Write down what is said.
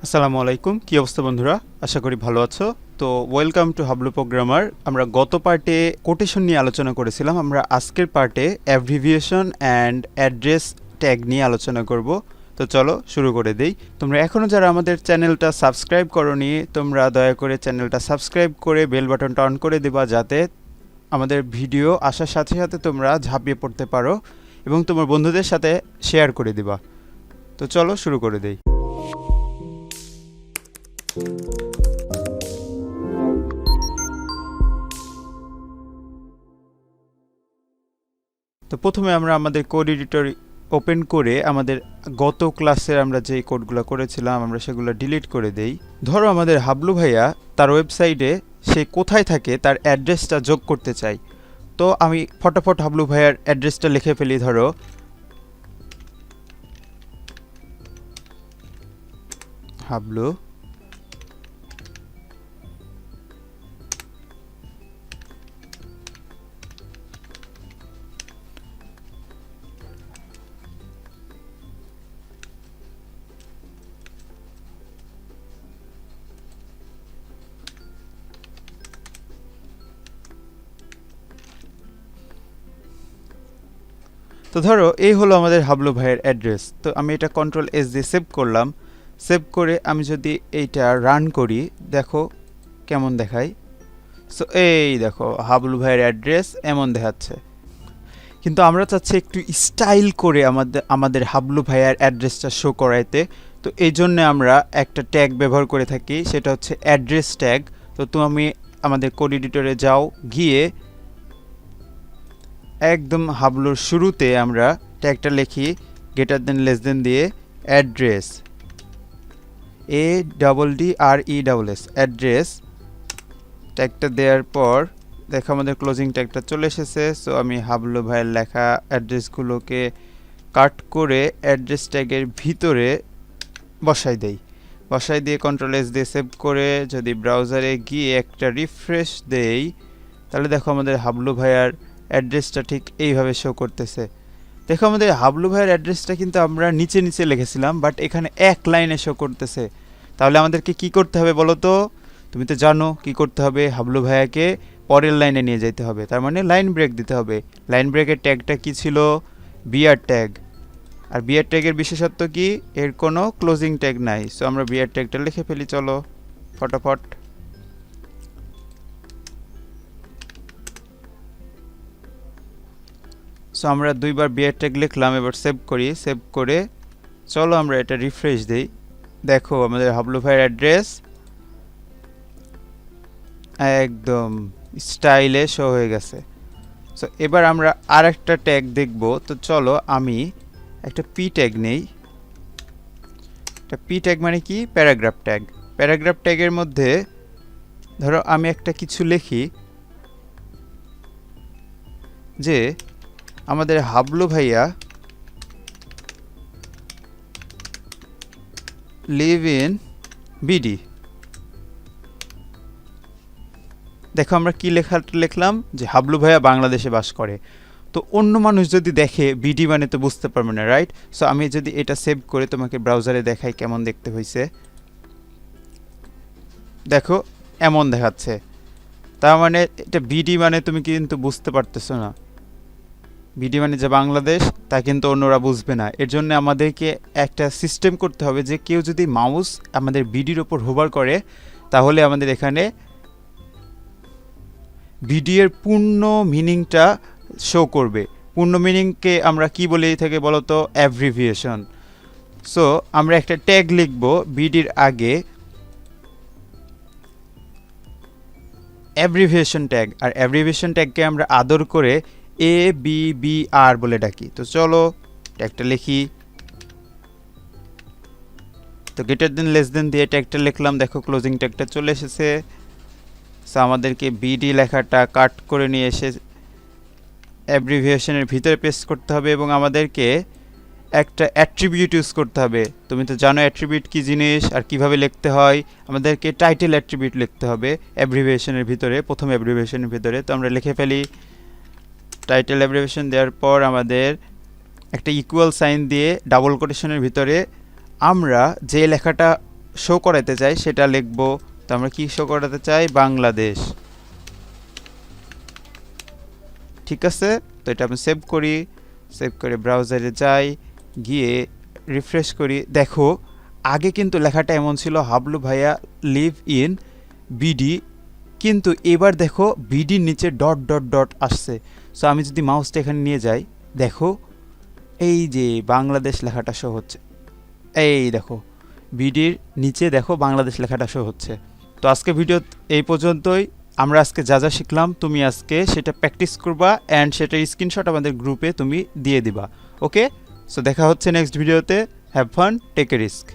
আসসালামু আলাইকুম, কি অবস্থা বন্ধুরা? আশা করি ভালো আছো। তো ওয়েলকাম টু হাবলু প্রোগ্রামার। আমরা গত পার্টে কোটেশন নিয়ে আলোচনা করেছিলাম। আমরা আজকের পার্টে অ্যাব্রিভিয়েশন অ্যান্ড অ্যাড্রেস ট্যাগ নিয়ে আলোচনা করব। তো চলো শুরু করে দেই। তোমরা এখনও যারা আমাদের চ্যানেলটা সাবস্ক্রাইব করোনি, তোমরা দয়া করে চ্যানেলটা সাবস্ক্রাইব করে বেল বাটনটা অন করে দেবা, যাতে আমাদের ভিডিও আসার সাথে সাথে তোমরা ঝাঁপিয়ে পড়তে পারো এবং তোমার বন্ধুদের সাথে শেয়ার করে দিবা। তো চলো শুরু করে দেই। তো প্রথমে আমরা আমাদের কোড এডিটর ওপেন করে আমাদের গত ক্লাসের আমরা যে কোডগুলো করেছিলাম আমরা সেগুলো ডিলিট করে দেই। ধরো আমাদের হাবলু ভাইয়া তার ওয়েবসাইটে সে কোথায় থাকে তার অ্যাড্রেসটা যোগ করতে চাই। তো আমি ফটাফট হাবলু ভাইয়ার অ্যাড্রেসটা লিখে ফেলি। ধরো হাবলু তো ধরো এই হলো আমাদের হাবলু ভাইয়ের অ্যাড্রেস। তো আমি এটা কন্ট্রোল-S দিয়ে সেভ করলাম। সেভ করে আমি যদি এইটা রান করি, দেখো কেমন দেখায়। সো এই দেখো হাবলু ভাইয়ের অ্যাড্রেস এমন দেখাচ্ছে। কিন্তু আমরা চাচ্ছি একটু স্টাইল করে আমাদের হাবলু ভাইয়ার অ্যাড্রেসটা শো করাইতে। তো এই জন্য আমরা একটা ট্যাগ ব্যবহার করে থাকি, সেটা হচ্ছে অ্যাড্রেস ট্যাগ। তো তুমি আমাদের কোড এডিটরে যাও, গিয়ে একদম হাবলুর শুরুতে আমরা ট্যাগটা লিখি গ্রেটার দেন লেস দেন দিয়ে অ্যাড্রেস, ADDRESS অ্যাড্রেস ট্যাগটা দেওয়ার পর দেখো আমাদের ক্লোজিং ট্যাগটা চলে এসেছে। সো আমি হাবলু ভাইয়ের লেখা অ্যাড্রেসগুলোকে কাট করে অ্যাড্রেস ট্যাগের ভিতরে বসাই দেই। বসাই দিয়ে কন্ট্রোল-S দিয়ে সেভ করে যদি ব্রাউজারে গিয়ে একটা রিফ্রেশ দেই, তাহলে দেখো আমাদের হাবলু ভাইয়ার অ্যাড্রেসটা ঠিক এইভাবে শো করতেছে। দেখো আমাদের হাবলু ভাইয়ের অ্যাড্রেসটা কিন্তু আমরা নিচে নিচে লিখেছিলাম, বাট এখানে এক লাইনে শো করতেছে। তাহলে আমাদেরকে কি করতে হবে বলো তো? তুমি তো জানো কি করতে হবে, হাবলু ভাইয়াকে পরের লাইনে নিয়ে যেতে হবে। তার মানে লাইন ব্রেক দিতে হবে। লাইন ব্রেকের ট্যাগটা কি ছিল? BR tag. আর বিআর ট্যাগের বিশেষত্ব কি? এর কোনো ক্লোজিং ট্যাগ নাই। সো আমরা বিআর ট্যাগটা লিখে ফেলি, চলো ফটাফট। সো আমরা দুইবার বিআর ট্যাগ লিখলাম, এবার সেভ করি। সেভ করে চলো আমরা এটা রিফ্রেশ দিই। দেখো আমাদের হাবলু ভাইয়ের অ্যাড্রেস একদম স্টাইলে শো হয়ে গেছে। সো এবার আমরা আর একটা ট্যাগ দেখব। তো চলো আমি একটা পি ট্যাগ নেই। একটা পি ট্যাগ মানে কি? Paragraph tag. প্যারাগ্রাফ ট্যাগের মধ্যে ধরো আমি একটা কিছু লিখি যে আমাদের হাবলু ভাইয়া লিভ ইন বিডি। দেখো আমরা কি লিখলাম যে হাবলু ভাইয়া বাংলাদেশে বাস করে। তো অন্য মানুষ যদি দেখে বিডি মানে তো বুঝতে পারবে না, রাইট? সো আমি যদি এটা সেভ করে তোমাকে ব্রাউজারে দেখাই কেমন দেখতে হয়েছে, দেখো এমন দেখাচ্ছে। তার মানে এটা বিডি মানে তুমি কিন্তু বুঝতে পারতেছো না। বিডি মানে যে বাংলাদেশ, তা কিন্তু অন্যরা বুঝবে না। এর জন্য আমাদেরকে একটা সিস্টেম করতে হবে যে কেউ যদি মাউস আমাদের বিডির ওপর হোভার করে, তাহলে আমাদের এখানে বিডি এর পূর্ণ মিনিংটা শো করবে। পূর্ণ মিনিংকে আমরা কি বলে থাকি বলো তো? অ্যাব্রিভিয়েশন। সো আমরা একটা ট্যাগ লিখব বিডির আগে, অ্যাব্রিভিয়েশন ট্যাগ। আর অ্যাব্রিভিয়েশন ট্যাগকে আমরা আদর করে ABBR বলে ডাকি। তো চলো ট্যাগটা লিখি। তো গ্রেটার দেন লেস দেন দিয়ে ট্যাগটা লিখলাম। দেখো ক্লোজিং ট্যাগটা চলে এসেছে। সো আমাদেরকে বিডি লেখাটা কাট করে নিয়ে এসে অ্যাব্রিভিয়েশনের ভিতরে পেস্ট করতে হবে এবং আমাদেরকে একটা অ্যাট্রিবিউট ইউজ করতে হবে। তুমি তো জানো অ্যাট্রিবিউট কী জিনিস আর কিভাবে লিখতে হয়। আমাদেরকে টাইটেল অ্যাট্রিবিউট লিখতে হবে অ্যাব্রিভিয়েশনের ভিতরে, প্রথম অ্যাব্রিভিয়েশনের ভিতরে। তো আমরা লিখে ফেলি টাইটেল অ্যাব্রিভিয়েশন। দেওয়ার পর আমাদের একটা ইকুয়াল সাইন দিয়ে ডাবল কোটেশনের ভিতরে আমরা যে লেখাটা শো করাতে চাই সেটা লিখব। তো আমরা কি শো করাতে চাই? বাংলাদেশ। ঠিক আছে, তো এটা আমি সেভ করি। সেভ করে ব্রাউজারে যাই, গিয়ে রিফ্রেশ করি। দেখো আগে কিন্তু লেখাটা এমন ছিল, হাবলু ভাইয়া লিভ ইন বিডি, কিন্তু এবার দেখো বিডির নিচে ডট ডট ডট আসছে। সো আমি যদি মাউসটা এখানে নিয়ে যাই, দেখো এই যে বাংলাদেশ লেখাটা শো হচ্ছে। এই দেখো বিডির নিচে দেখো বাংলাদেশ লেখাটা শো হচ্ছে। তো আজকে ভিডিও এই পর্যন্তই। আমরা আজকে যা যা শিখলাম তুমি আজকে সেটা প্র্যাকটিস করবা অ্যান্ড সেটার স্ক্রিনশট আমাদের গ্রুপে তুমি দিয়ে দিবা। ওকে, সো দেখা হচ্ছে নেক্সট ভিডিওতে। Have fun, take a risk.